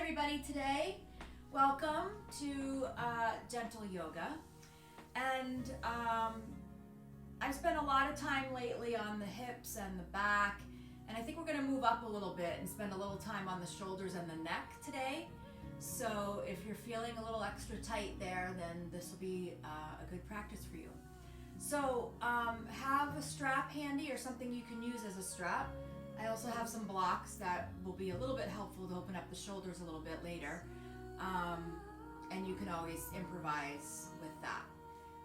everybody today. Welcome to Gentle Yoga. And I've spent a lot of time lately on the hips and the back, and I think we're going to move up a little bit and spend a little time on the shoulders and the neck today. So if you're feeling a little extra tight there, then this will be a good practice for you. So have a strap handy or something you can use as a strap. I also have some blocks that will be a little bit helpful to open up the shoulders a little bit later. And you can always improvise with that.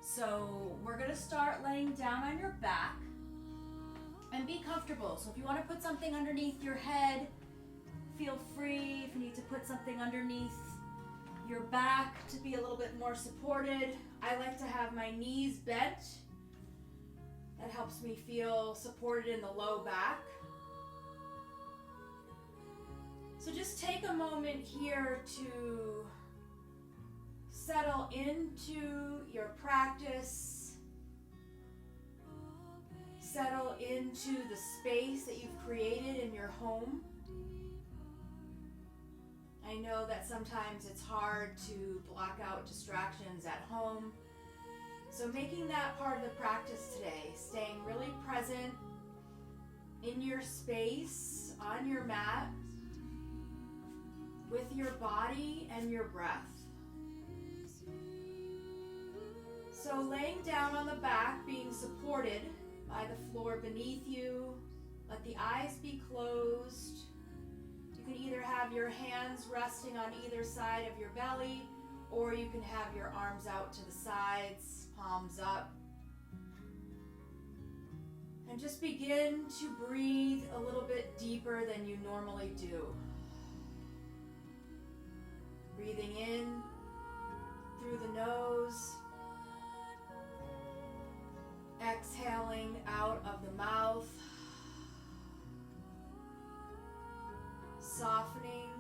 So we're going to start laying down on your back and be comfortable. So if you want to put something underneath your head, feel free. If you need to put something underneath your back to be a little bit more supported, I like to have my knees bent. That helps me feel supported in the low back. So just take a moment here to settle into your practice. Settle into the space that you've created in your home. I know that sometimes it's hard to block out distractions at home. So making that part of the practice today, staying really present in your space, on your mat, with your body and your breath. So laying down on the back, being supported by the floor beneath you. Let the eyes be closed. You can either have your hands resting on either side of your belly, or you can have your arms out to the sides, palms up. And just begin to breathe a little bit deeper than you normally do. Breathing in through the nose, exhaling out of the mouth, softening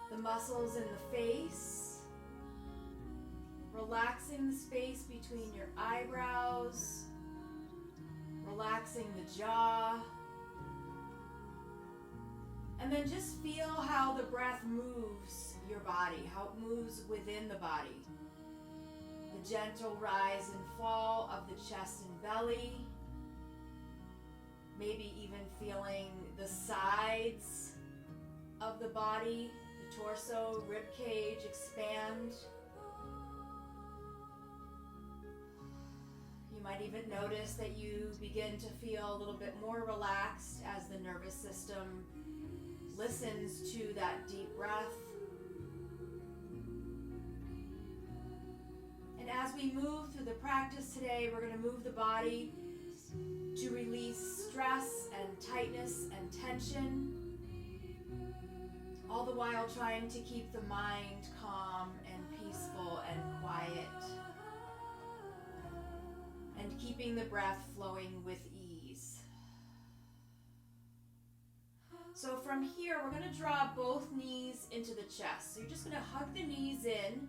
the muscles in the face, relaxing the space between your eyebrows, relaxing the jaw. And then just feel how the breath moves your body, how it moves within the body. The gentle rise and fall of the chest and belly. Maybe even feeling the sides of the body, the torso, rib cage expand. You might even notice that you begin to feel a little bit more relaxed as the nervous system listens to that deep breath. And as we move through the practice today, we're going to move the body to release stress and tightness and tension, all the while trying to keep the mind calm and peaceful and quiet, and keeping the breath flowing with ease. So from here, we're going to draw both knees into the chest. So you're just going to hug the knees in.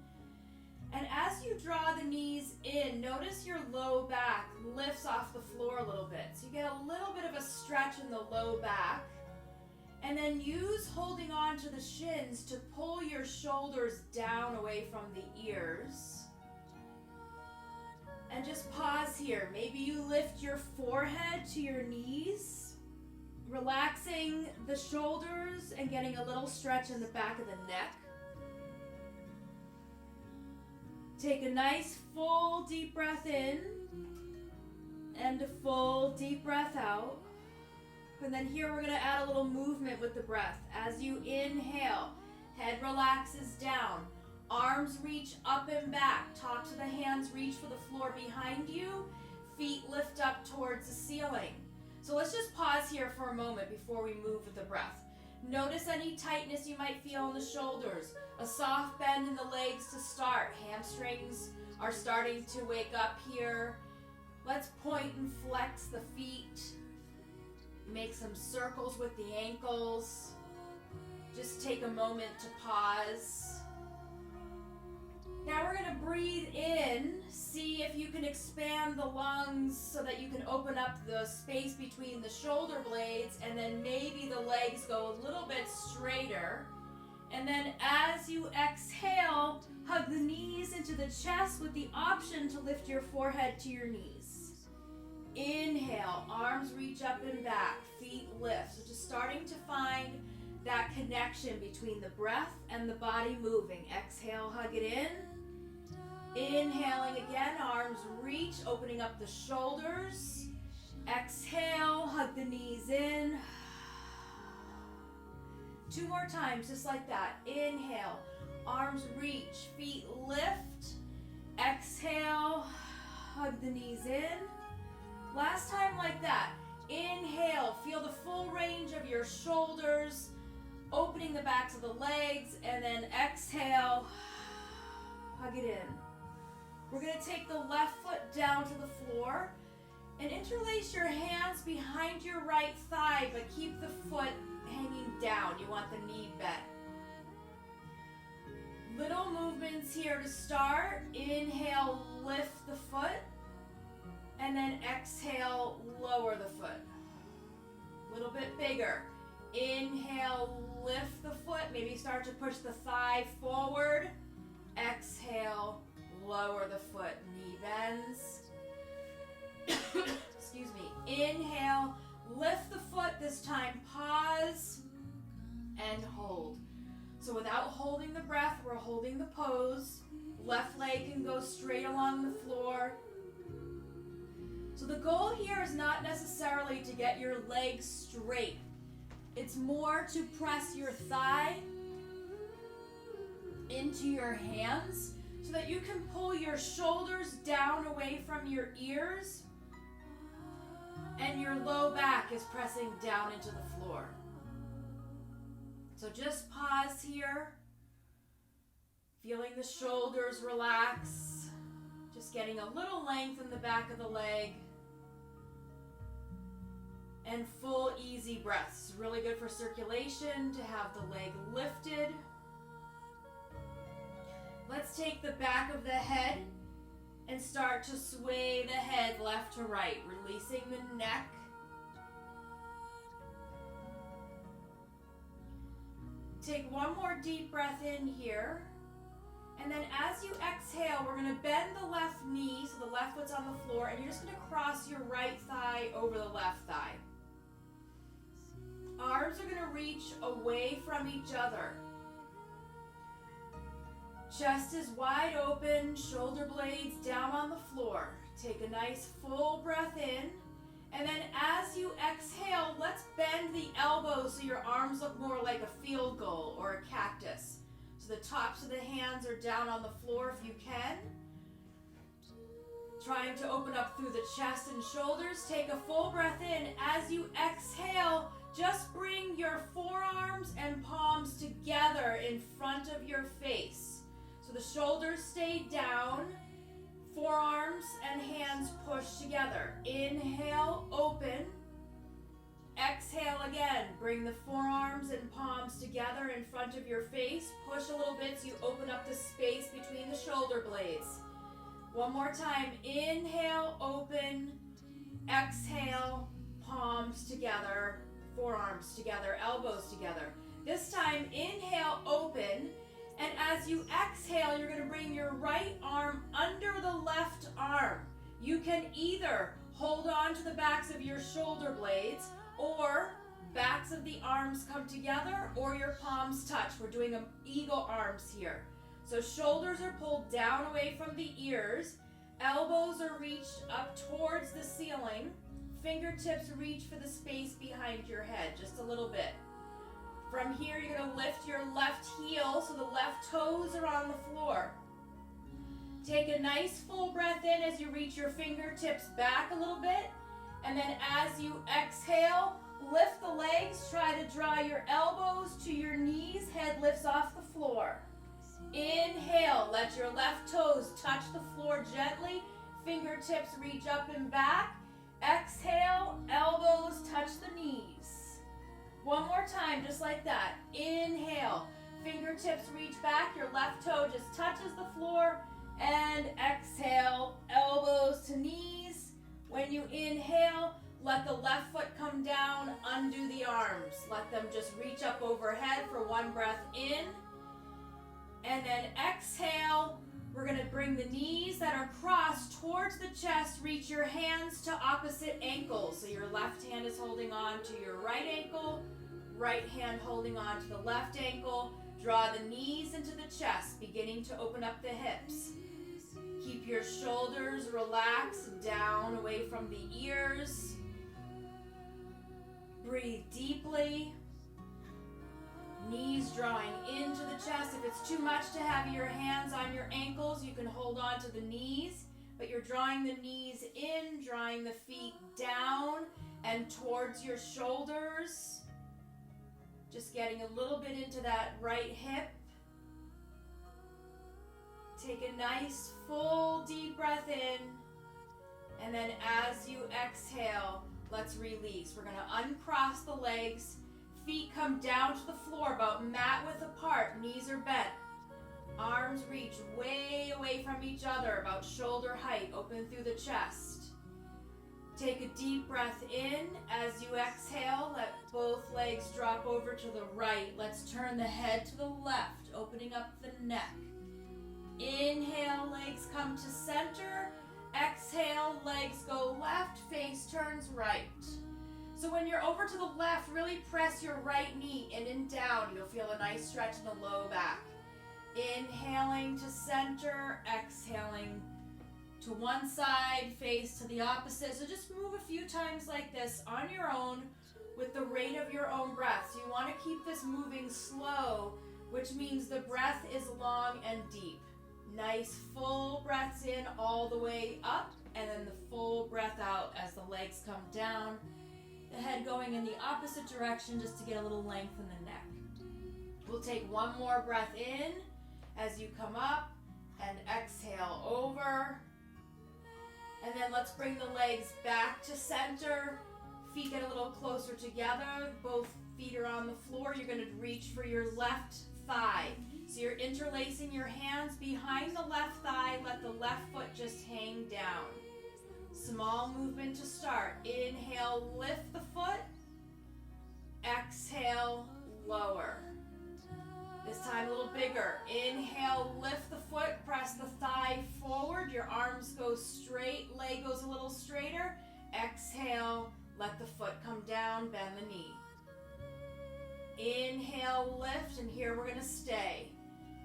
And as you draw the knees in, notice your low back lifts off the floor a little bit. So you get a little bit of a stretch in the low back. And then use holding on to the shins to pull your shoulders down away from the ears. And just pause here. Maybe you lift your forehead to your knees, relaxing the shoulders and getting a little stretch in the back of the neck. Take a nice full deep breath in and a full deep breath out. And then here we're going to add a little movement with the breath. As you inhale, head relaxes down, arms reach up and back, top to the hands reach for the floor behind you, feet lift up towards the ceiling. So let's just pause here for a moment before we move with the breath. Notice any tightness you might feel in the shoulders, a soft bend in the legs to start. Hamstrings are starting to wake up here. Let's point and flex the feet. Make some circles with the ankles. Just take a moment to pause. Now we're going to breathe in. See if you can expand the lungs so that you can open up the space between the shoulder blades, and then maybe the legs go a little bit straighter. And then as you exhale, hug the knees into the chest with the option to lift your forehead to your knees. Inhale, arms reach up and back, feet lift. So just starting to find that connection between the breath and the body moving. Exhale, hug it in. Inhaling again, arms reach, opening up the shoulders. Exhale, hug the knees in. 2 more times, just like that. Inhale, arms reach, feet lift. Exhale, hug the knees in. Last time like that. Inhale, feel the full range of your shoulders, opening the backs of the legs, and then exhale, hug it in. We're going to take the left foot down to the floor and interlace your hands behind your right thigh, but keep the foot hanging down. You want the knee bent. Little movements here to start. Inhale, lift the foot. And then exhale, lower the foot. A little bit bigger. Inhale, lift the foot. Maybe start to push the thigh forward. Exhale, lower the foot. Knee bends. Excuse me. Inhale, lift the foot. This time, pause and hold. So without holding the breath, we're holding the pose. Left leg can go straight along the floor. So the goal here is not necessarily to get your legs straight. It's more to press your thigh into your hands so that you can pull your shoulders down away from your ears and your low back is pressing down into the floor. So just pause here, feeling the shoulders relax, just getting a little length in the back of the leg. And full easy breaths. Really good for circulation to have the leg lifted. Let's take the back of the head and start to sway the head left to right, releasing the neck. Take one more deep breath in here. And then as you exhale, we're going to bend the left knee, so the left foot's on the floor, and you're just going to cross your right thigh over the left thigh. Arms are going to reach away from each other. Chest is wide open, shoulder blades down on the floor. Take a nice full breath in. And then as you exhale, let's bend the elbows so your arms look more like a field goal or a cactus. So the tops of the hands are down on the floor if you can. Trying to open up through the chest and shoulders. Take a full breath in. As you exhale, just bring your forearms and palms together in front of your face. So the shoulders stay down, forearms and hands push together. Inhale, open. Exhale again. Bring the forearms and palms together in front of your face. Push a little bit so you open up the space between the shoulder blades. One more time. Inhale, open. Exhale, palms together. Forearms together, elbows together. This time, inhale, open, and as you exhale, you're going to bring your right arm under the left arm. You can either hold on to the backs of your shoulder blades, or backs of the arms come together, or your palms touch. We're doing eagle arms here. So shoulders are pulled down away from the ears, elbows are reached up towards the ceiling. Fingertips reach for the space behind your head, just a little bit. From here, you're going to lift your left heel so the left toes are on the floor. Take a nice full breath in as you reach your fingertips back a little bit. And then as you exhale, lift the legs. Try to draw your elbows to your knees. Head lifts off the floor. Inhale, let your left toes touch the floor gently. Fingertips reach up and back. Exhale, elbows touch the knees. One more time, just like that. Inhale, fingertips reach back, your left toe just touches the floor, and exhale, elbows to knees. When you inhale, let the left foot come down, undo the arms. Let them just reach up overhead for one breath in. And then exhale, we're going to bring the knees that are crossed towards the chest. Reach your hands to opposite ankles. So your left hand is holding on to your right ankle, right hand holding on to the left ankle. Draw the knees into the chest, beginning to open up the hips. Keep your shoulders relaxed down away from the ears. Breathe deeply. Knees drawing into the chest. If it's too much to have your hands on your ankles, you can hold on to the knees, but you're drawing the knees in, drawing the feet down and towards your shoulders. Just getting a little bit into that right hip. Take a nice full deep breath in, and then as you exhale, let's release. We're going to uncross the legs. Feet come down to the floor about mat width apart. Knees are bent. Arms reach way away from each other, about shoulder height, open through the chest. Take a deep breath in. As you exhale, let both legs drop over to the right. Let's turn the head to the left, opening up the neck. Inhale, legs come to center. Exhale, legs go left, face turns right. So when you're over to the left, really press your right knee in and down. You'll feel a nice stretch in the low back. Inhaling to center, exhaling to one side, face to the opposite. So just move a few times like this on your own with the rate of your own breath. So you want to keep this moving slow, which means the breath is long and deep. Nice full breaths in all the way up, and then the full breath out as the legs come down. The head going in the opposite direction just to get a little length in the neck. We'll take one more breath in as you come up and exhale over. And then let's bring the legs back to center. Feet get a little closer together. Both feet are on the floor. You're going to reach for your left thigh. So you're interlacing your hands behind the left thigh. Let the left foot just hang down. Small movement to start. Inhale, lift the foot. Exhale, lower. This time a little bigger. Inhale, lift the foot. Press the thigh forward. Your arms go straight. Leg goes a little straighter. Exhale, let the foot come down. Bend the knee. Inhale, lift, and here we're going to stay.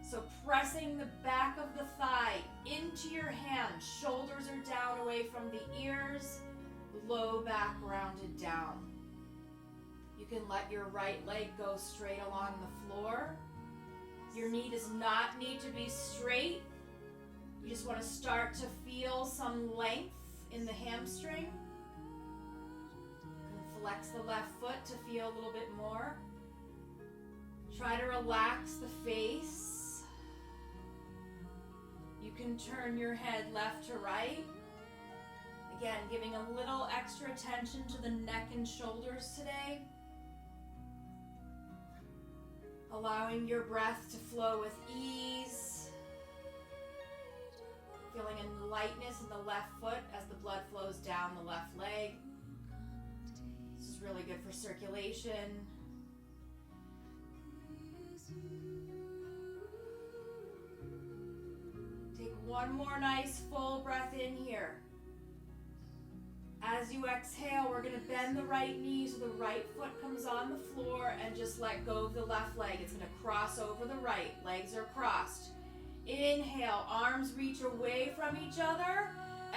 So pressing the back of the thigh into your hands. Shoulders are down away from the ears. Low back rounded down. You can let your right leg go straight along the floor. Your knee does not need to be straight. You just want to start to feel some length in the hamstring. You can flex the left foot to feel a little bit more. Try to relax the face. You can turn your head left to right. Again, giving a little extra attention to the neck and shoulders today. Allowing your breath to flow with ease. Feeling a lightness in the left foot as the blood flows down the left leg. This is really good for circulation. Take one more nice full breath in here. As you exhale, we're going to bend the right knee so the right foot comes on the floor and just let go of the left leg. It's going to cross over the right. Legs are crossed. Inhale, arms reach away from each other.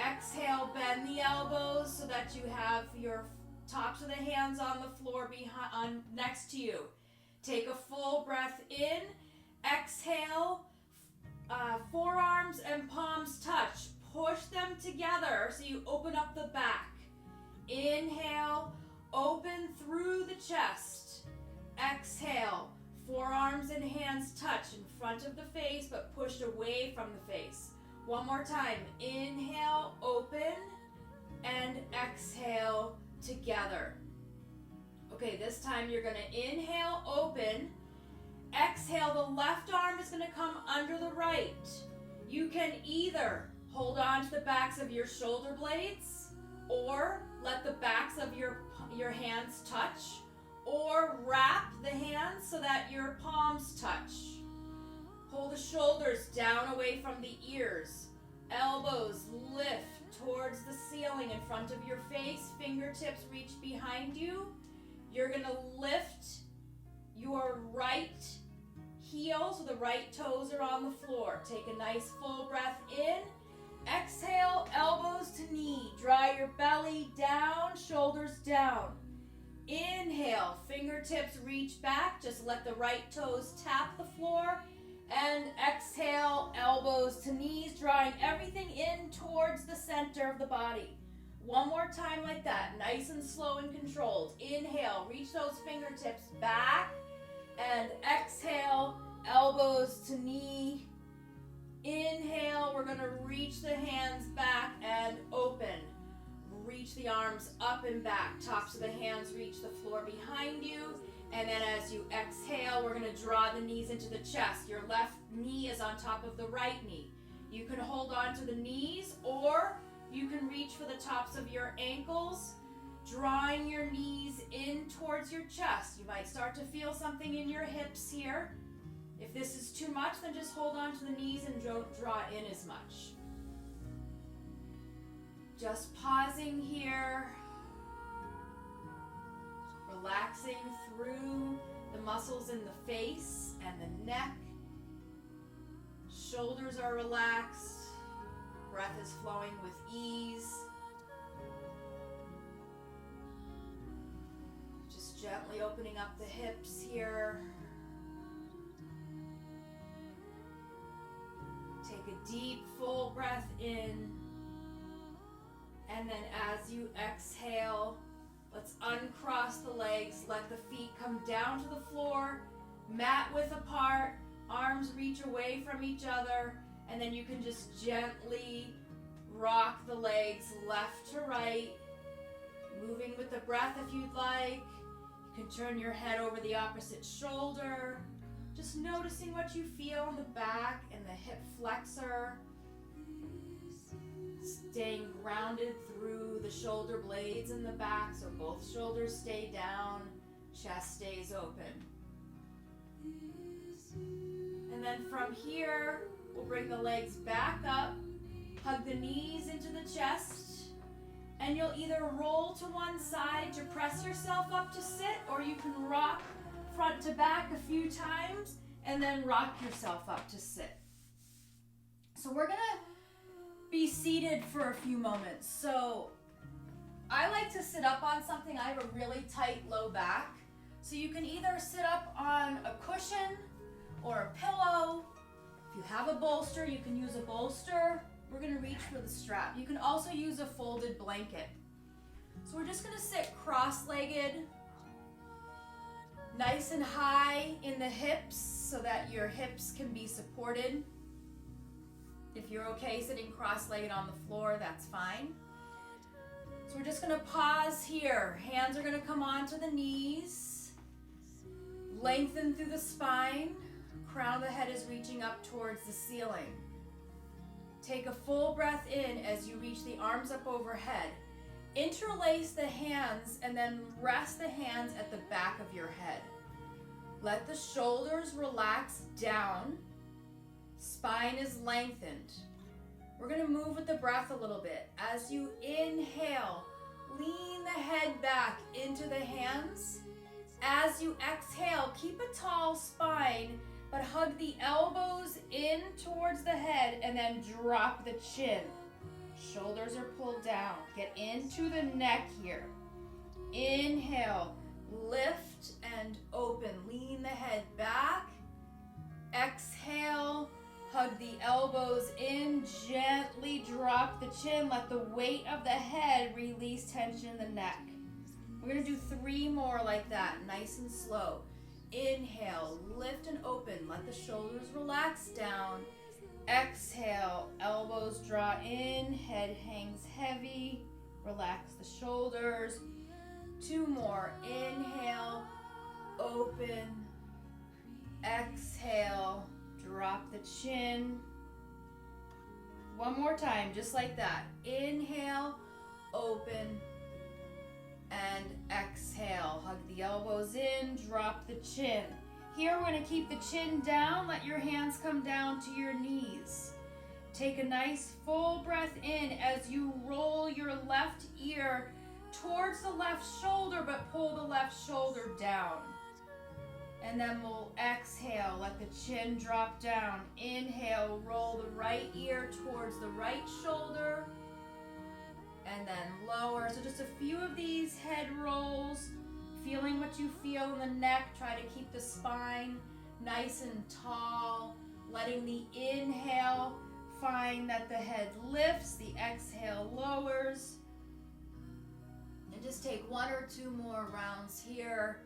Exhale, bend the elbows so that you have your tops of the hands on the floor next to you. Take a full breath in. Exhale, forearms and palms touch. Push them together so you open up the back. Inhale, open through the chest. Exhale, forearms and hands touch in front of the face but pushed away from the face. One more time. Inhale, open, and exhale together. Okay, this time you're going to inhale, open. Exhale, the left arm is going to come under the right. You can either hold on to the backs of your shoulder blades, or let the backs of your hands touch, or wrap the hands so that your palms touch. Pull the down away from the ears. Elbows lift towards the ceiling in front of your face. Fingertips reach behind you. You're going to lift your right heel, so the right toes are on the floor. Take a nice full breath in. Exhale, elbows to knee. Draw your belly down, shoulders down. Inhale, fingertips reach back. Just let the right toes tap the floor. And exhale, elbows to knees, drawing everything in towards the center of the body. One more time like that, nice and slow and controlled. Inhale, reach those fingertips back. And exhale, elbows to knee. Inhale, we're going to reach the hands back and open. Reach the arms up and back. Tops of the hands reach the floor behind you. And then as you exhale, we're going to draw the knees into the chest. Your left knee is on top of the right knee. You can hold on to the knees, or you can reach for the tops of your ankles, drawing your knees in towards your chest. You might start to feel something in your hips here. If this is too much, then just hold on to the knees and don't draw in as much. Just pausing here. Relaxing through the muscles in the face and the neck. Shoulders are relaxed. Breath is flowing with ease. Just gently opening up the hips here. Take a deep, full breath in. And then as you exhale, let's uncross the legs. Let the feet come down to the floor. Mat width apart. Arms reach away from each other. And then you can just gently rock the legs left to right. Moving with the breath if you'd like. You can turn your head over the opposite shoulder. Just noticing what you feel in the back and the hip flexor. Staying grounded through the shoulder blades in the back, so both shoulders stay down, chest stays open. And then from here, we'll bring the legs back up, hug the knees into the chest, and you'll either roll to one side to press yourself up to sit, or you can rock front to back a few times and then rock yourself up to sit. So we're gonna be seated for a few moments. So I like to sit up on something. I have a really tight low back. So you can either sit up on a cushion or a pillow. If you have a bolster, you can use a bolster. We're gonna reach for the strap. You can also use a folded blanket. So we're just gonna sit cross-legged, nice and high in the hips so that your hips can be supported. If you're okay sitting cross-legged on the floor, that's fine. So we're just gonna pause here. Hands are gonna come onto the knees. Lengthen through the spine. Crown of the head is reaching up towards the ceiling. Take a full breath in as you reach the arms up overhead. Interlace the hands and then rest the hands at the back of your head. Let the shoulders relax down. Spine is lengthened. We're going to move with the breath a little bit. As you inhale, lean the head back into the hands. As you exhale, keep a tall spine, but hug the elbows in towards the head and then drop the chin. Shoulders are pulled down. Get into the neck here. Inhale, lift and open. Lean the head back. Exhale, hug the elbows in, gently drop the chin. Let the weight of the head release tension in the neck. We're going to do 3 more like that, nice and slow. Inhale, lift and open. Let the shoulders relax down. Exhale, elbows draw in, head hangs heavy. Relax the shoulders. 2 more. Inhale, open. Exhale, drop the chin. 1 more time, just like that. Inhale, open, and exhale. Hug the elbows in, drop the chin. Here we're going to keep the chin down. Let your hands come down to your knees. Take a nice full breath in as you roll your left ear towards the left shoulder, but pull the left shoulder down. And then we'll exhale, let the chin drop down. Inhale, roll the right ear towards the right shoulder. And then lower. So just a few of these head rolls. Feeling what you feel in the neck. Try to keep the spine nice and tall. Letting the inhale find that the head lifts. The exhale lowers. And just take one or two more rounds here.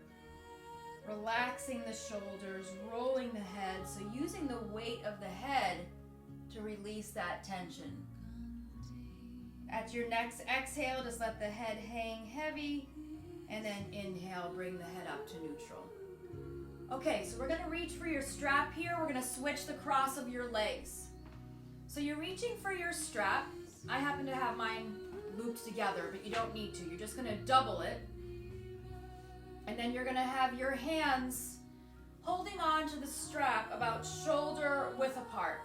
Relaxing the shoulders, rolling the head. So using the weight of the head to release that tension. At your next exhale, just let the head hang heavy. And then inhale, bring the head up to neutral. Okay, so we're going to reach for your strap here. We're going to switch the cross of your legs. So you're reaching for your strap. I happen to have mine looped together, but you don't need to. You're just going to double it. And then you're going to have your hands holding on to the strap about shoulder width apart.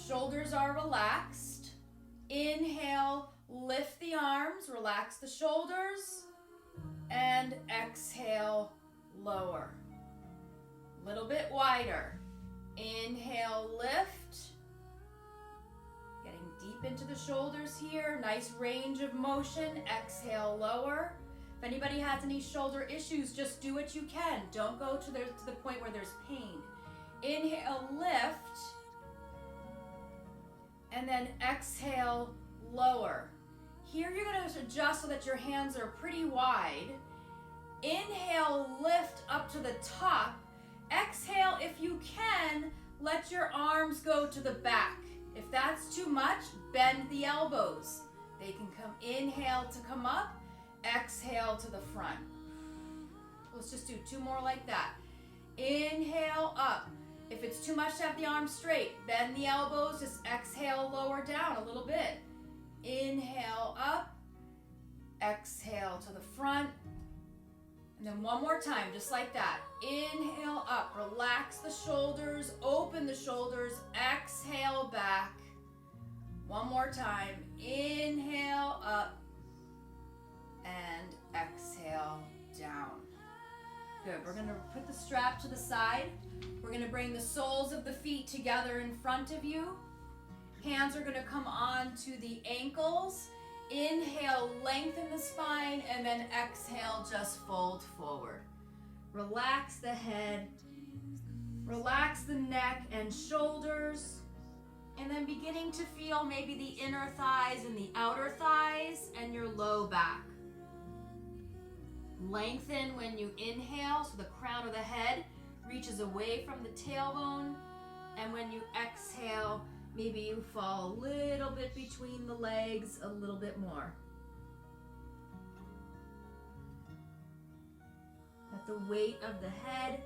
Shoulders are relaxed. Inhale, lift the arms, relax the shoulders. And exhale, lower. A little bit wider. Inhale, lift. Getting deep into the shoulders here. Nice range of motion. Exhale, lower. If anybody has any shoulder issues, just do what you can. Don't go to the point where there's pain. Inhale, lift. And then exhale, lower. Here you're going to adjust so that your hands are pretty wide. Inhale, lift up to the top. Exhale, if you can, let your arms go to the back. If that's too much, bend the elbows. They can come, inhale to come up. Exhale to the front. Let's just do two more like that. Inhale up. If it's too much to have the arms straight, bend the elbows. Just exhale, lower down a little bit. Inhale up. Exhale to the front. And then one more time, just like that. Inhale up. Relax the shoulders. Open the shoulders. Exhale back. One more time. Inhale up. And exhale down. Good. We're going to put the strap to the side. We're going to bring the soles of the feet together in front of you. Hands are going to come on to the ankles. Inhale, lengthen the spine, and then exhale, just fold forward. Relax the head. Relax the neck and shoulders. And then beginning to feel maybe the inner thighs and the outer thighs and your low back. Lengthen when you inhale, so the crown of the head reaches away from the tailbone. And when you exhale, maybe you fall a little bit between the legs, a little bit more. Let the weight of the head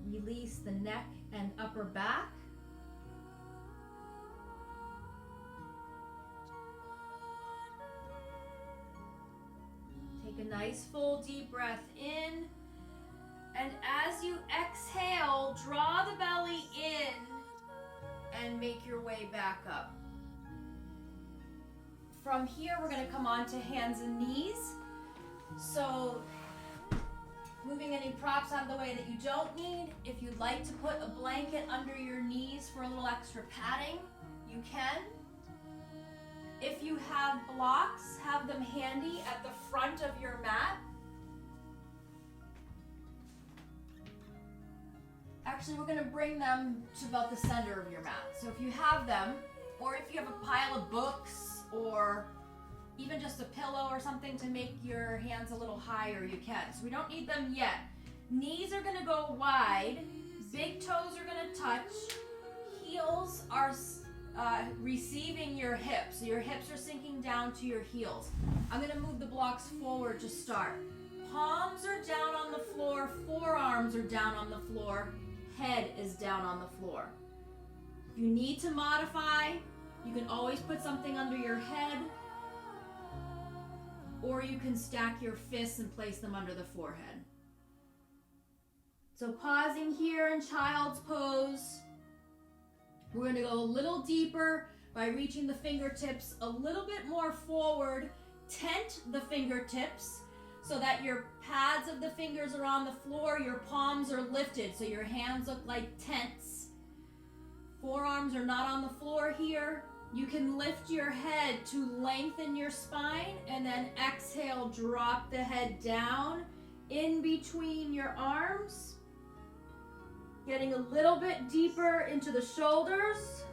release the neck and upper back. Take a nice full deep breath in. And as you exhale, draw the belly in and make your way back up. From here, we're going to come on to hands and knees. So moving any props out of the way that you don't need. If you'd like to put a blanket under your knees for a little extra padding, you can. If you have blocks, have them handy at the front of your mat. Actually, we're going to bring them to about the center of your mat. So if you have them, or if you have a pile of books, or even just a pillow or something to make your hands a little higher, you can. So we don't need them yet. Knees are going to go wide. Big toes are going to touch. Heels are receiving your hips. So your hips are sinking down to your heels. I'm going to move the blocks forward to start. Palms are down on the floor. Forearms are down on the floor. Head is down on the floor. If you need to modify, you can always put something under your head, or you can stack your fists and place them under the forehead. So pausing here in child's pose. We're going to go a little deeper by reaching the fingertips a little bit more forward. Tent the fingertips so that your pads of the fingers are on the floor, your palms are lifted, so your hands look like tents. Forearms are not on the floor here. You can lift your head to lengthen your spine, and then exhale, drop the head down in between your arms. Getting a little bit deeper into the shoulders.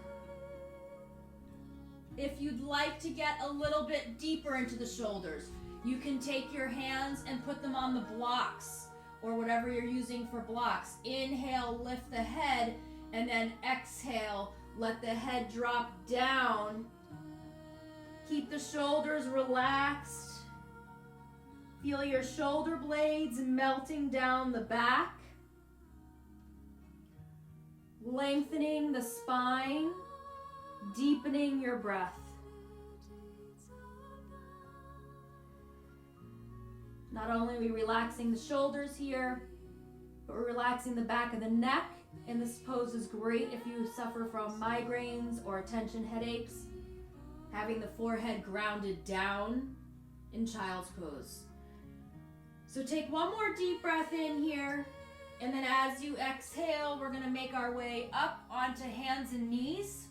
If you'd like to get a little bit deeper into the shoulders, you can take your hands and put them on the blocks or whatever you're using for blocks. Inhale, lift the head, and then exhale, let the head drop down. Keep the shoulders relaxed. Feel your shoulder blades melting down the back. Lengthening the spine, deepening your breath. Not only are we relaxing the shoulders here, but we're relaxing the back of the neck. And this pose is great if you suffer from migraines or tension headaches. Having the forehead grounded down in child's pose. So take one more deep breath in here. And then as you exhale, we're going to make our way up onto hands and knees.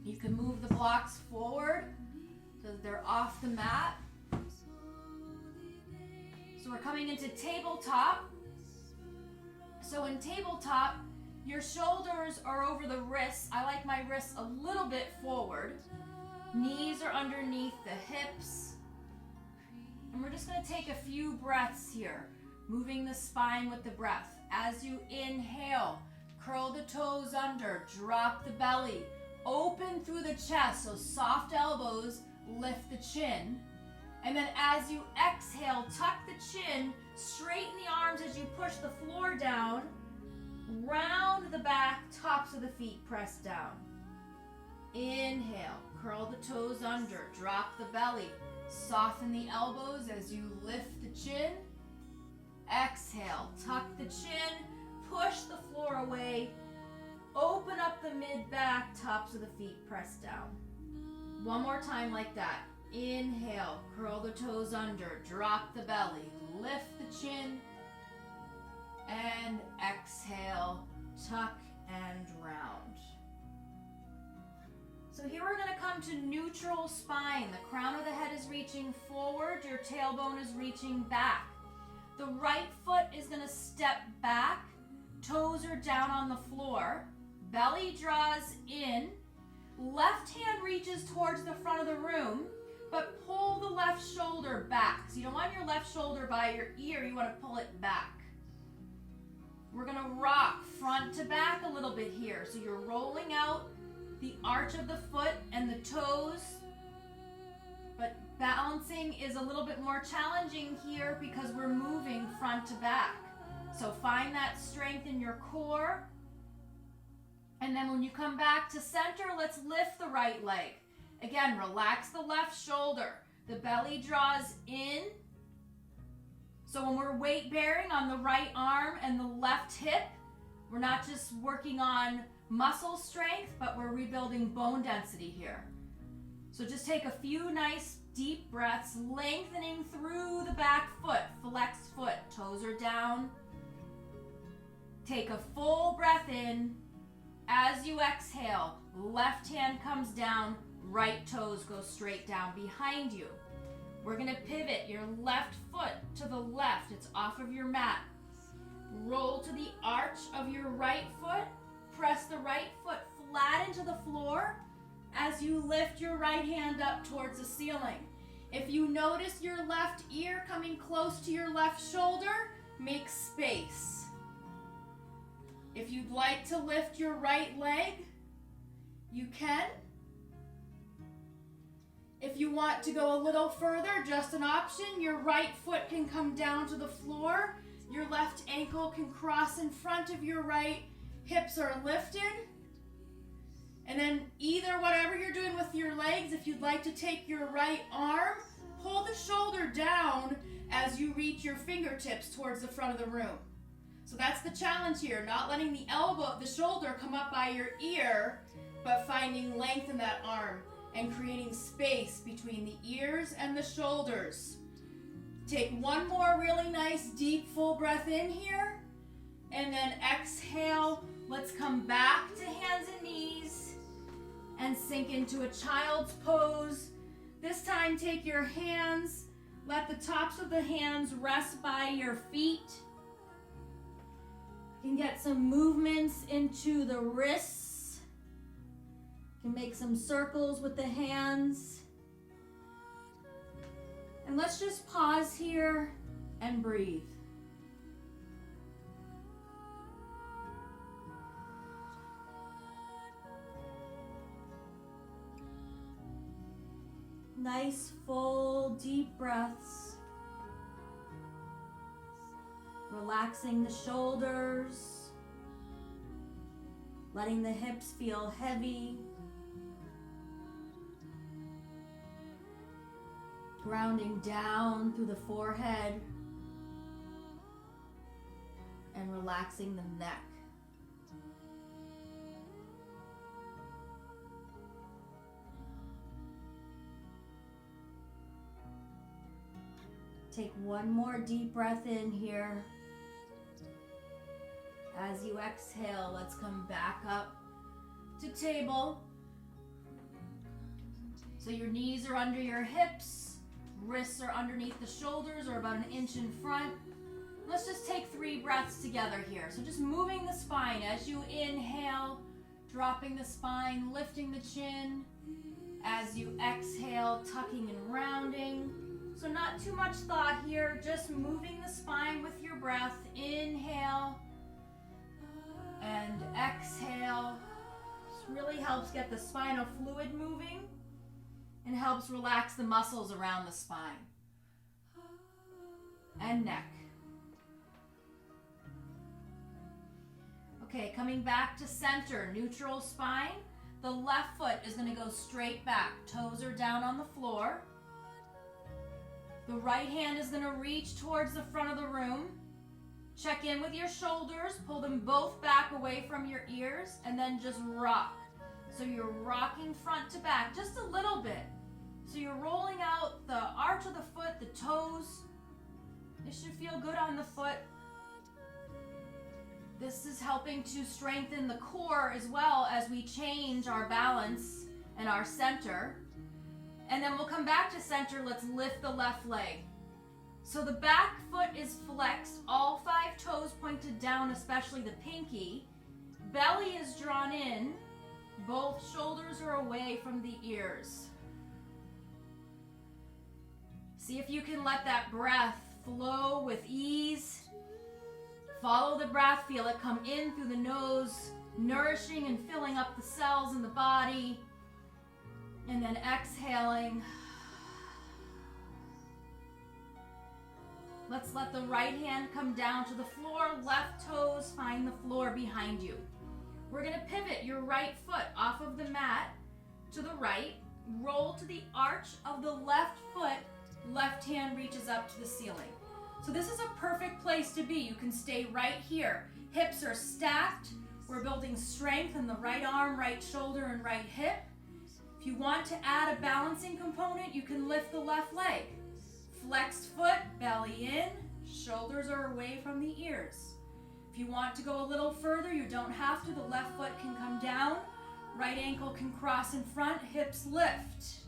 You can move the blocks forward so that they're off the mat. So we're coming into tabletop. So in tabletop, your shoulders are over the wrists. I like my wrists a little bit forward. Knees are underneath the hips. And we're just going to take a few breaths here. Moving the spine with the breath. As you inhale, curl the toes under, drop the belly, open through the chest, so soft elbows, lift the chin. And then as you exhale, tuck the chin, straighten the arms as you push the floor down, round the back, tops of the feet press down. Inhale, curl the toes under, drop the belly, soften the elbows as you lift the chin. Exhale, tuck the chin, push the floor away, open up the mid-back, tops of the feet press down. One more time like that. Inhale, curl the toes under, drop the belly, lift the chin, and exhale, tuck and round. So here we're going to come to neutral spine. The crown of the head is reaching forward, your tailbone is reaching back. The right foot is going to step back, toes are down on the floor, belly draws in, left hand reaches towards the front of the room, but pull the left shoulder back. So you don't want your left shoulder by your ear, you want to pull it back. We're going to rock front to back a little bit here. So you're rolling out the arch of the foot and the toes, but balancing is a little bit more challenging here because we're moving front to back. So find that strength in your core. And then when you come back to center, let's lift the right leg. Again, relax the left shoulder. The belly draws in. So when we're weight bearing on the right arm and the left hip, we're not just working on muscle strength, but we're rebuilding bone density here. So just take a few nice deep breaths, lengthening through the back foot, flexed foot, toes are down. Take a full breath in. As you exhale, left hand comes down, right toes go straight down behind you. We're going to pivot your left foot to the left. It's off of your mat. Roll to the arch of your right foot. Press the right foot flat into the floor as you lift your right hand up towards the ceiling. If you notice your left ear coming close to your left shoulder, make space. If you'd like to lift your right leg, you can. If you want to go a little further, just an option. Your right foot can come down to the floor. Your left ankle can cross in front of your right. Hips are lifted. And then either whatever you're doing with your legs, if you'd like to take your right arm, pull the shoulder down as you reach your fingertips towards the front of the room. So that's the challenge here, not letting the elbow, the shoulder come up by your ear, but finding length in that arm and creating space between the ears and the shoulders. Take one more really nice deep full breath in here, and then exhale. Let's come back to hands and knees and sink into a child's pose. This time take your hands, let the tops of the hands rest by your feet. You can get some movements into the wrists. You can make some circles with the hands. And let's just pause here and breathe. Nice, full, deep breaths. Relaxing the shoulders. Letting the hips feel heavy. Grounding down through the forehead. And relaxing the neck. Take one more deep breath in here. As you exhale, let's come back up to table. So your knees are under your hips, wrists are underneath the shoulders or about an inch in front. Let's just take 3 breaths together here. So just moving the spine as you inhale, dropping the spine, lifting the chin. As you exhale, tucking and rounding. So not too much thought here, just moving the spine with your breath. Inhale and exhale. This really helps get the spinal fluid moving and helps relax the muscles around the spine and neck. Okay, coming back to center, neutral spine. The left foot is going to go straight back. Toes are down on the floor. The right hand is going to reach towards the front of the room. Check in with your shoulders. Pull them both back away from your ears and then just rock. So you're rocking front to back just a little bit. So you're rolling out the arch of the foot, the toes. It should feel good on the foot. This is helping to strengthen the core as well as we change our balance and our center. And then we'll come back to center. Let's lift the left leg. So the back foot is flexed, all 5 toes pointed down, especially the pinky. Belly is drawn in. Both shoulders are away from the ears. See if you can let that breath flow with ease. Follow the breath, feel it come in through the nose, nourishing and filling up the cells in the body. And then exhaling. Let's let the right hand come down to the floor. Left toes find the floor behind you. We're going to pivot your right foot off of the mat to the right. Roll to the arch of the left foot. Left hand reaches up to the ceiling. So this is a perfect place to be. You can stay right here. Hips are stacked. We're building strength in the right arm, right shoulder, and right hip. If you want to add a balancing component, you can lift the left leg. Flexed foot, belly in, shoulders are away from the ears. If you want to go a little further, you don't have to. The left foot can come down, right ankle can cross in front, hips lift.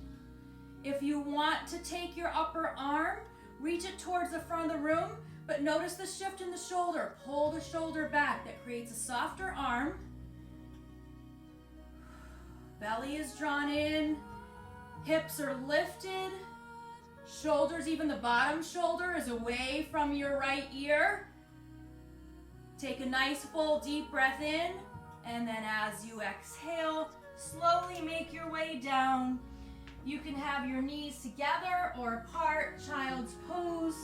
If you want to take your upper arm, reach it towards the front of the room, but notice the shift in the shoulder. Pull the shoulder back. That creates a softer arm. Belly is drawn in, hips are lifted, shoulders, even the bottom shoulder is away from your right ear. Take a nice full deep breath in, and then as you exhale, slowly make your way down. You can have your knees together or apart, child's pose.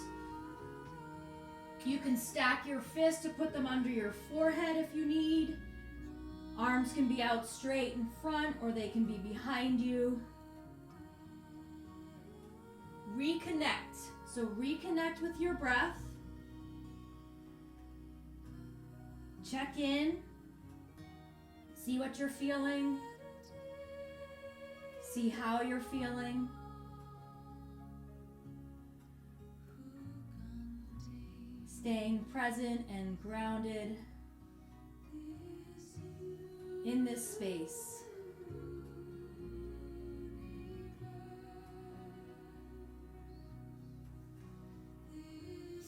You can stack your fists to put them under your forehead if you need. Arms can be out straight in front or they can be behind you. Reconnect. So reconnect with your breath. check in. See what you're feeling. See how you're feeling. Staying present and grounded in this space.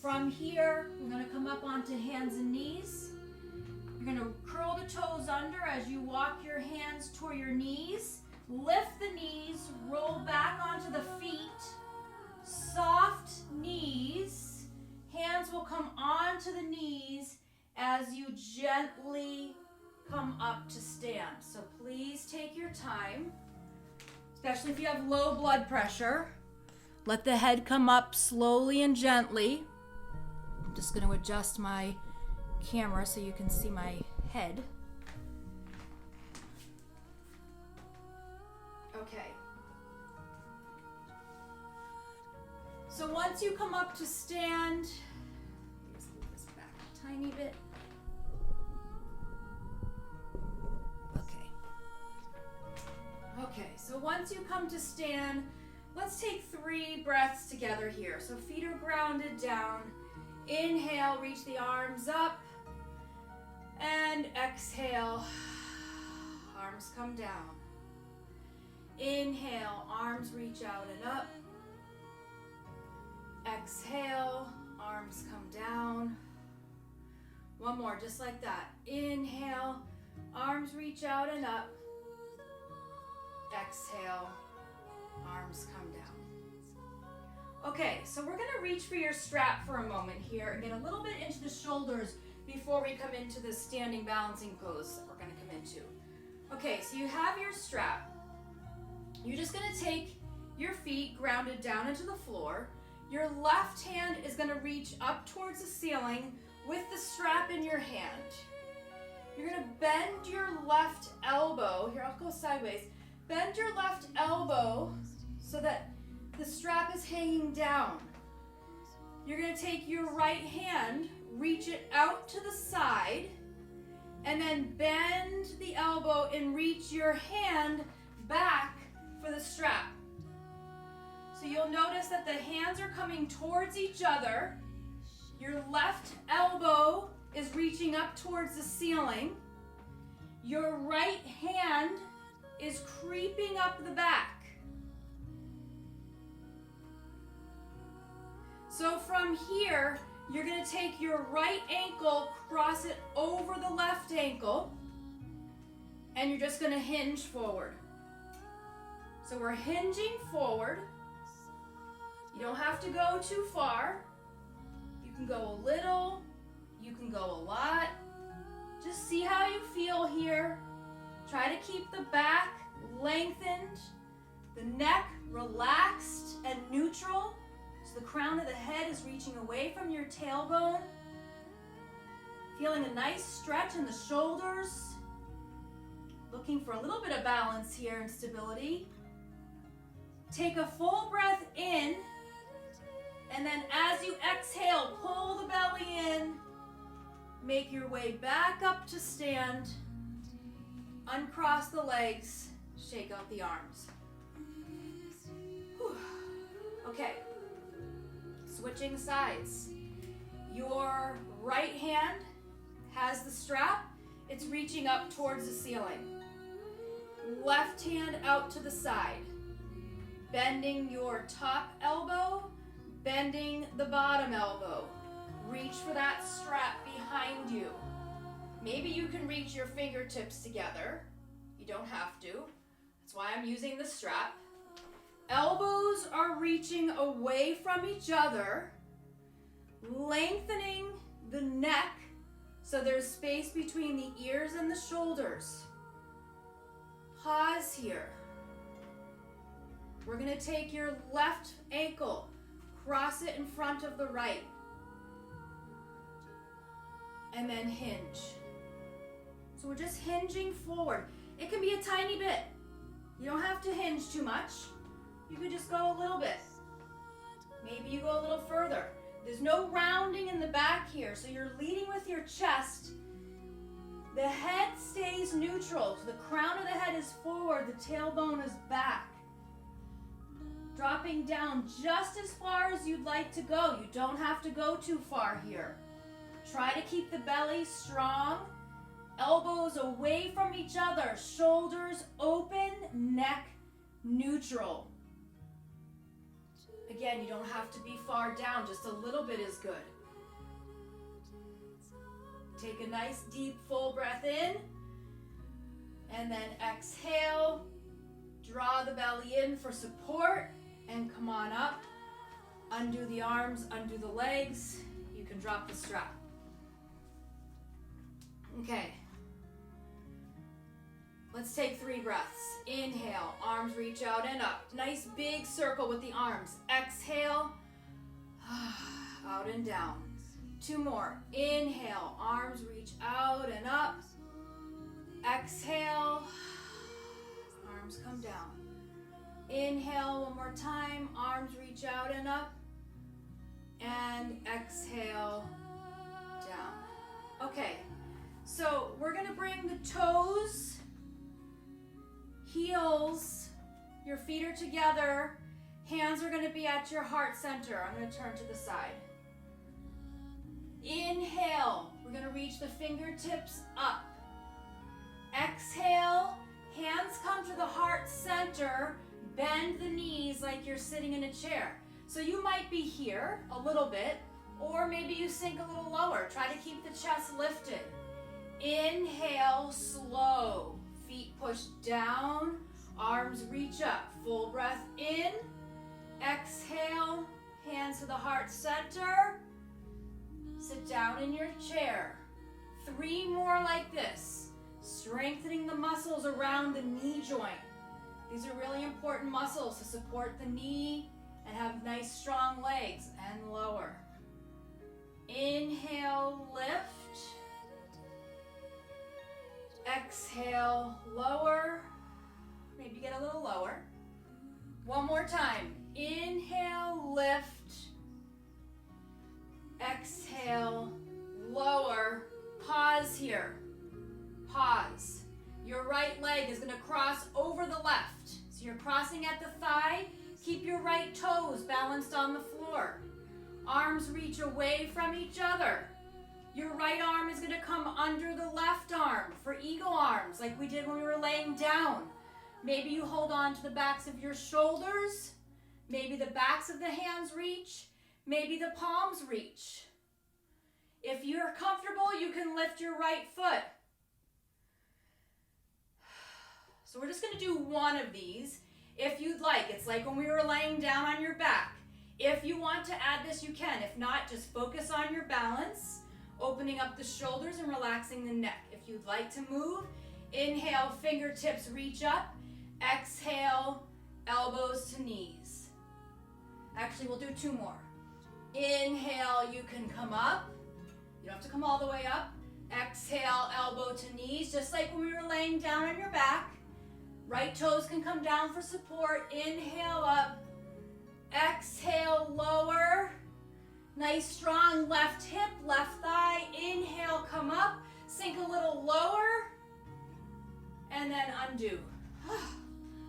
From here, we're going to come up onto hands and knees. You're going to curl the toes under as you walk your hands toward your knees. Lift the knees, roll back onto the feet. Soft knees. Hands will come onto the knees as you gently come up to stand. So please take your time, especially if you have low blood pressure. Let the head come up slowly and gently. I'm just going to adjust my camera so you can see my head. Okay. So once you come up to stand, just move this back a tiny bit. Okay, so once you come to stand, let's take 3 breaths together here. So feet are grounded down. Inhale, reach the arms up. And exhale, arms come down. Inhale, arms reach out and up. Exhale, arms come down. One more, just like that. Inhale, arms reach out and up. Exhale, arms come down. Okay, so we're going to reach for your strap for a moment here and get a little bit into the shoulders before we come into the standing balancing pose that we're going to come into. Okay, so you have your strap. You're just going to take your feet grounded down into the floor. Your left hand is going to reach up towards the ceiling with the strap in your hand. You're going to bend your left elbow. Here, I'll go sideways. Bend your left elbow so that the strap is hanging down. You're going to take your right hand, reach it out to the side, and then bend the elbow and reach your hand back for the strap. So you'll notice that the hands are coming towards each other. Your left elbow is reaching up towards the ceiling. Your right hand is creeping up the back. So from here, you're going to take your right ankle, cross it over the left ankle, and you're just going to hinge forward. So we're hinging forward. You don't have to go too far. You can go a little, you can go a lot. Just see how you feel here. Try to keep the back lengthened, the neck relaxed and neutral, so the crown of the head is reaching away from your tailbone. Feeling a nice stretch in the shoulders. Looking for a little bit of balance here and stability. Take a full breath in, and then as you exhale, pull the belly in. Make your way back up to stand. Uncross the legs, shake out the arms. Whew. Okay, switching sides. Your right hand has the strap. It's reaching up towards the ceiling. Left hand out to the side. Bending your top elbow, bending the bottom elbow. Reach for that strap behind you. Maybe you can reach your fingertips together. You don't have to. That's why I'm using the strap. Elbows are reaching away from each other, lengthening the neck so there's space between the ears and the shoulders. Pause here. We're going to take your left ankle, cross it in front of the right, and then hinge. So we're just hinging forward. It can be a tiny bit. You don't have to hinge too much. You could just go a little bit. Maybe you go a little further. There's no rounding in the back here, so you're leading with your chest The head stays neutral, so the crown of the head is forward, the tailbone is back. Dropping down just as far as you'd like to go. You don't have to go too far here. Try to keep the belly strong. Elbows away from each other. Shoulders open, neck neutral. Again, you don't have to be far down. Just a little bit is good. Take a nice deep full breath in. And then exhale. Draw the belly in for support. And come on up. Undo the arms, undo the legs. You can drop the strap. Okay. Let's take 3 breaths. Inhale, arms reach out and up. Nice big circle with the arms. Exhale, out and down. 2 more. Inhale, arms reach out and up. Exhale, arms come down. Inhale 1 more time, arms reach out and up. And exhale, down. Okay, so we're gonna bring the toes, heels, your feet are together, hands are gonna be at your heart center. I'm gonna turn to the side. Inhale, we're gonna reach the fingertips up. Exhale, hands come to the heart center, bend the knees like you're sitting in a chair. So you might be here a little bit, or maybe you sink a little lower. Try to keep the chest lifted. Inhale, slow. Feet push down, arms reach up. Full breath in. Exhale, hands to the heart center. Sit down in your chair. 3 more like this. Strengthening the muscles around the knee joint. These are really important muscles to support the knee and have nice strong legs, and lower. Inhale, lift. Exhale, lower. Maybe get a little lower. 1 more time. Inhale, lift. Exhale, lower. Pause here. Pause. Your right leg is going to cross over the left. So you're crossing at the thigh. Keep your right toes balanced on the floor. Arms reach away from each other. Your right arm is going to come under the left arm for eagle arms, like we did when we were laying down. Maybe you hold on to the backs of your shoulders. Maybe the backs of the hands reach. Maybe the palms reach. If you're comfortable, you can lift your right foot. So we're just going to do 1 of these if you'd like. It's like when we were laying down on your back. If you want to add this, you can. If not, just focus on your balance, opening up the shoulders and relaxing the neck. If you'd like to move, inhale, fingertips reach up. Exhale, elbows to knees. Actually, we'll do 2 more. Inhale, you can come up. You don't have to come all the way up. Exhale, elbow to knees, just like when we were laying down on your back. Right toes can come down for support. Inhale up. Exhale, lower. Nice strong left hip, left thigh. Inhale, come up. Sink a little lower. And then undo.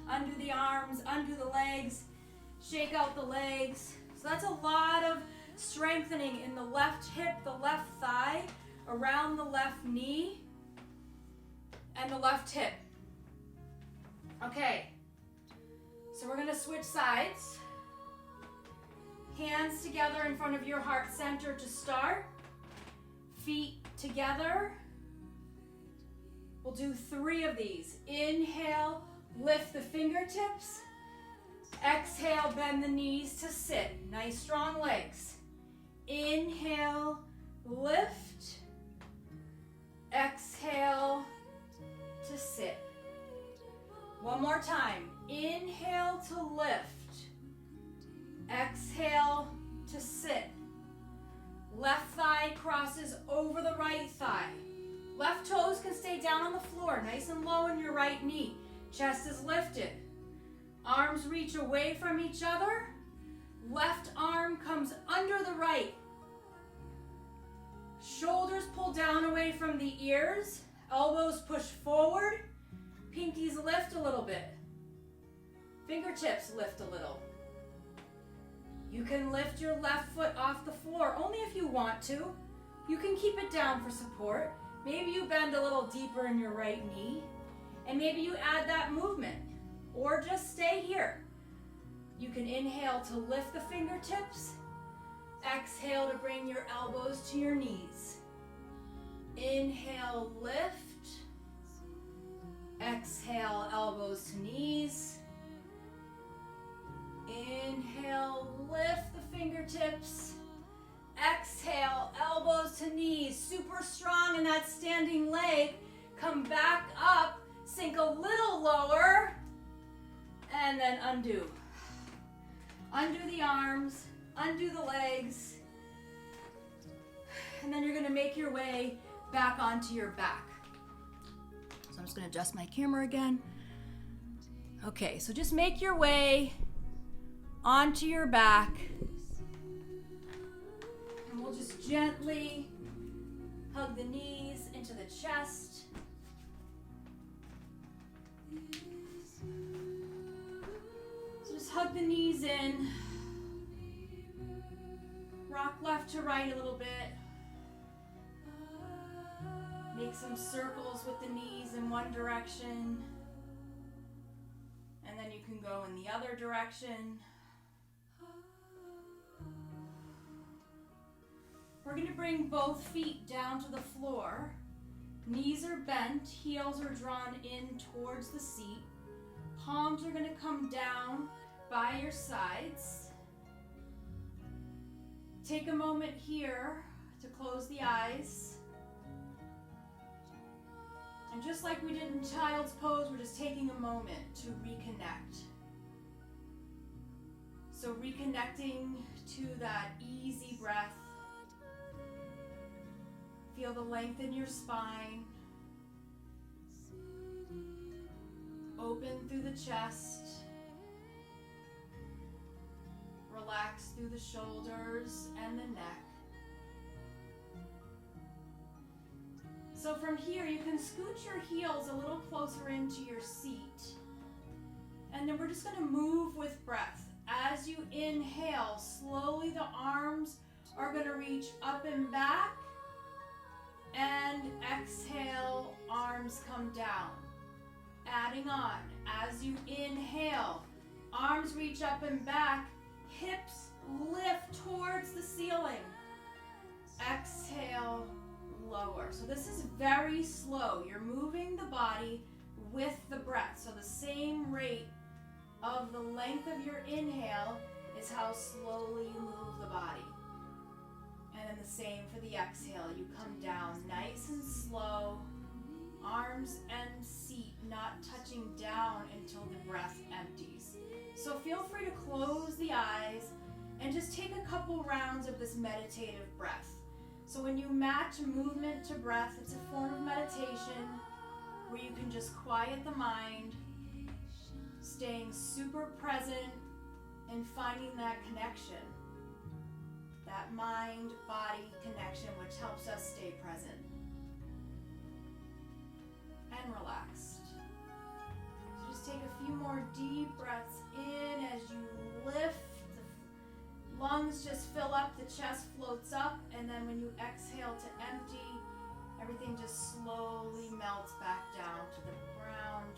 Undo the arms, undo the legs. Shake out the legs. So that's a lot of strengthening in the left hip, the left thigh, around the left knee, and the left hip. Okay, so we're going to switch sides. Hands together in front of your heart center to start. Feet together. We'll do 3 of these. Inhale, lift the fingertips. Exhale, bend the knees to sit. Nice strong legs. Inhale, lift. Exhale to sit. 1 more time. Inhale to lift. Exhale to sit. Left thigh crosses over the right thigh. Left toes can stay down on the floor, nice and low in your right knee. Chest is lifted. Arms reach away from each other. Left arm comes under the right. Shoulders pull down away from the ears. Elbows push forward. Pinkies lift a little bit. Fingertips lift a little. You can lift your left foot off the floor, only if you want to. You can keep it down for support. Maybe you bend a little deeper in your right knee, and maybe you add that movement, or just stay here. You can inhale to lift the fingertips. Exhale to bring your elbows to your knees. Inhale, lift. Exhale, elbows to knees. Inhale, lift the fingertips. Exhale, elbows to knees. Super strong in that standing leg. Come back up, sink a little lower, and then undo. Undo the arms, undo the legs, and then you're gonna make your way back onto your back. So I'm just gonna adjust my camera again. Okay, so just make your way onto your back, and we'll just gently hug the knees into the chest. So just hug the knees in. Rock left to right a little bit. Make some circles with the knees in one direction. And then you can go in the other direction. We're going to bring both feet down to the floor. Knees are bent, heels are drawn in towards the seat. Palms are going to come down by your sides. Take a moment here to close the eyes. And just like we did in child's pose, we're just taking a moment to reconnect. So reconnecting to that easy breath. Feel the length in your spine. Open through the chest. Relax through the shoulders and the neck. So from here, you can scoot your heels a little closer into your seat. And then we're just going to move with breath. As you inhale, slowly the arms are going to reach up and back. And exhale, arms come down. Adding on. As you inhale, arms reach up and back. Hips lift towards the ceiling. Exhale, lower. So this is very slow. You're moving the body with the breath. So the same rate of the length of your inhale is how slowly you move the body. And then the same for the exhale. You come down nice and slow. Arms and seat not touching down until the breath empties. So feel free to close the eyes and just take a couple rounds of this meditative breath. So when you match movement to breath, it's a form of meditation where you can just quiet the mind, staying super present and finding that connection, that mind-body connection, which helps us stay present and relaxed. So just take a few more deep breaths in as you lift. The lungs just fill up, the chest floats up, and then when you exhale to empty, everything just slowly melts back down to the ground.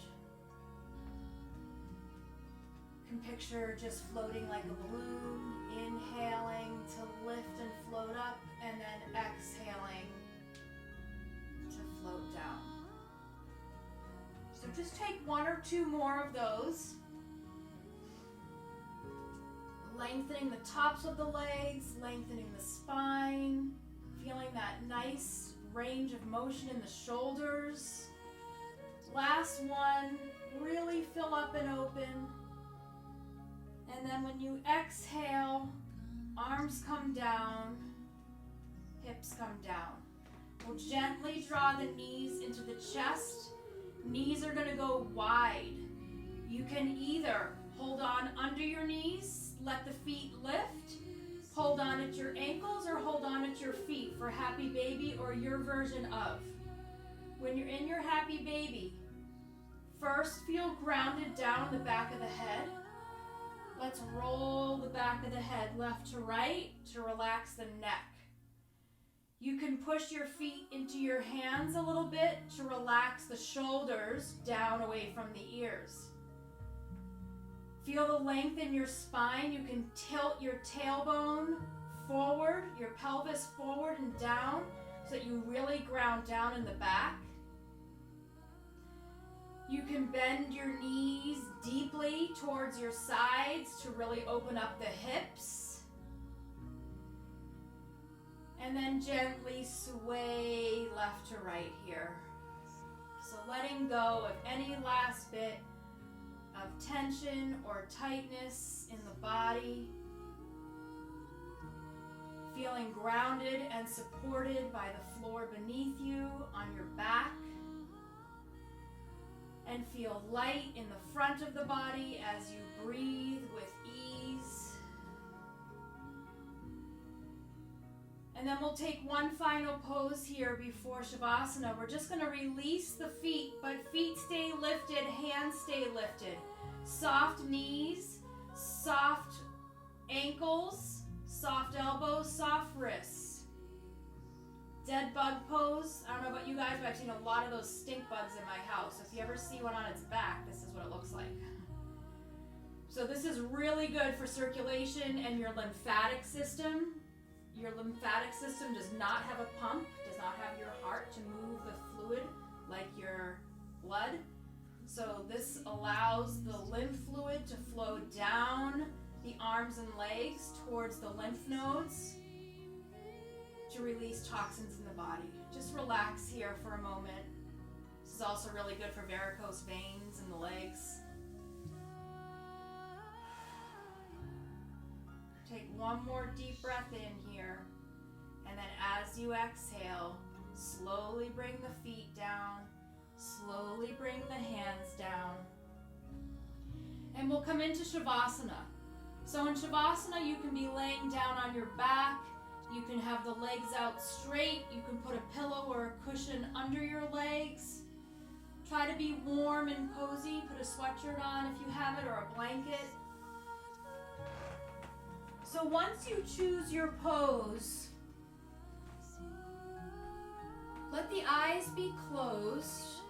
You can picture just floating like a balloon, inhaling to lift and float up, and then exhaling to float down. So just take one or two more of those. Lengthening the tops of the legs, lengthening the spine, feeling that nice range of motion in the shoulders. Last one, really fill up and open. And then when you exhale, arms come down, hips come down. We'll gently draw the knees into the chest. Knees are going to go wide. You can either hold on under your knees, let the feet lift, hold on at your ankles, or hold on at your feet for happy baby or your version of. When you're in your happy baby, first feel grounded down in the back of the head. Let's roll the back of the head left to right to relax the neck. You can push your feet into your hands a little bit to relax the shoulders down away from the ears. Feel the length in your spine. You can tilt your tailbone forward, your pelvis forward and down so that you really ground down in the back. You can bend your knees deeply towards your sides to really open up the hips. And then gently sway left to right here. So letting go of any last bit of tension or tightness in the body. Feeling grounded and supported by the floor beneath you on your back. And feel light in the front of the body as you breathe with ease. And then we'll take one final pose here before Shavasana. We're just going to release the feet, but feet stay lifted, hands stay lifted. Soft knees, soft ankles, soft elbows, soft wrists. Dead bug pose. I don't know about you guys, but I've seen a lot of those stink bugs in my house. So if you ever see one on its back, this is what it looks like. So this is really good for circulation and your lymphatic system. Your lymphatic system does not have a pump, does not have your heart to move the fluid like your blood. So this allows the lymph fluid to flow down the arms and legs towards the lymph nodes to release toxins in the body. Just relax here for a moment. This is also really good for varicose veins in the legs. Take one more deep breath in here, and then as you exhale, slowly bring the feet down, slowly bring the hands down, and we'll come into Shavasana. So in Shavasana, you can be laying down on your back, you can have the legs out straight, you can put a pillow or a cushion under your legs. Try to be warm and cozy, put a sweatshirt on if you have it, or a blanket. So once you choose your pose, let the eyes be closed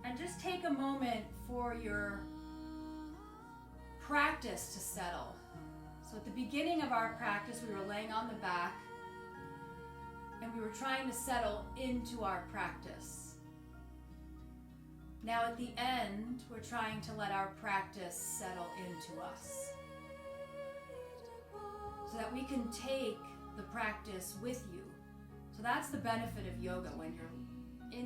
and just take a moment for your practice to settle. So at the beginning of our practice, we were laying on the back and we were trying to settle into our practice. Now at the end, we're trying to let our practice settle into us, so that we can take the practice with you. So that's the benefit of yoga. When you're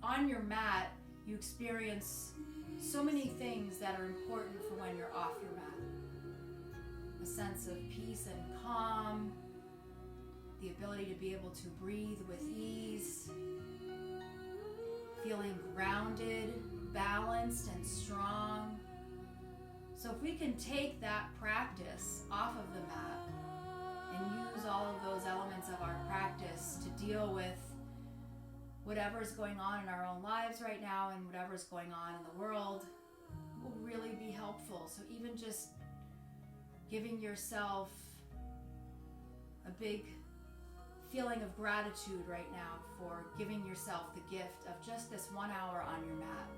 on your mat, you experience so many things that are important for when you're off your mat. A sense of peace and calm, the ability to be able to breathe with ease, feeling grounded, balanced, and strong. So if we can take that practice off of the mat and use all of those elements of our practice to deal with whatever's going on in our own lives right now and whatever's going on in the world, will really be helpful. So even just giving yourself a big feeling of gratitude right now for giving yourself the gift of just this 1 hour on your mat.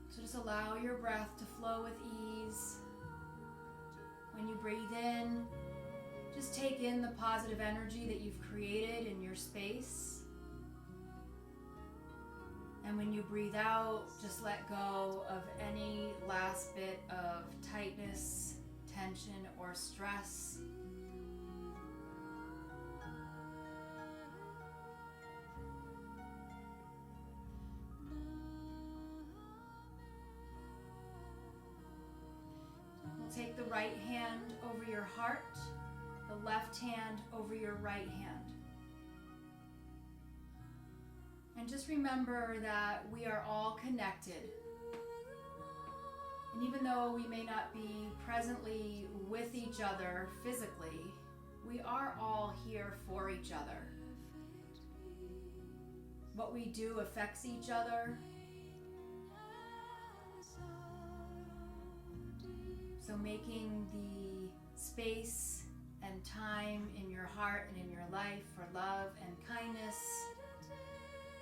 So just allow your breath to flow with ease. When you breathe in, just take in the positive energy that you've created in your space. And when you breathe out, just let go of any last bit of tightness, tension, or stress. Take the right hand over your heart, the left hand over your right hand. And just remember that we are all connected. And even though we may not be presently with each other physically, we are all here for each other. What we do affects each other. So making the space and time in your heart and in your life for love and kindness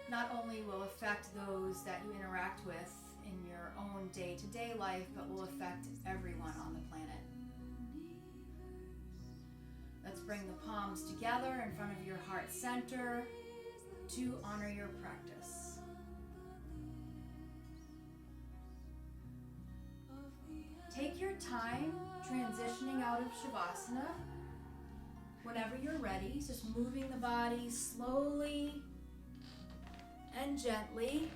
not only will affect those that you interact with in your own day-to-day life, but will affect everyone on the planet. Let's bring the palms together in front of your heart center to honor your practice. Take your time transitioning out of Shavasana. Whenever you're ready, just moving the body slowly and gently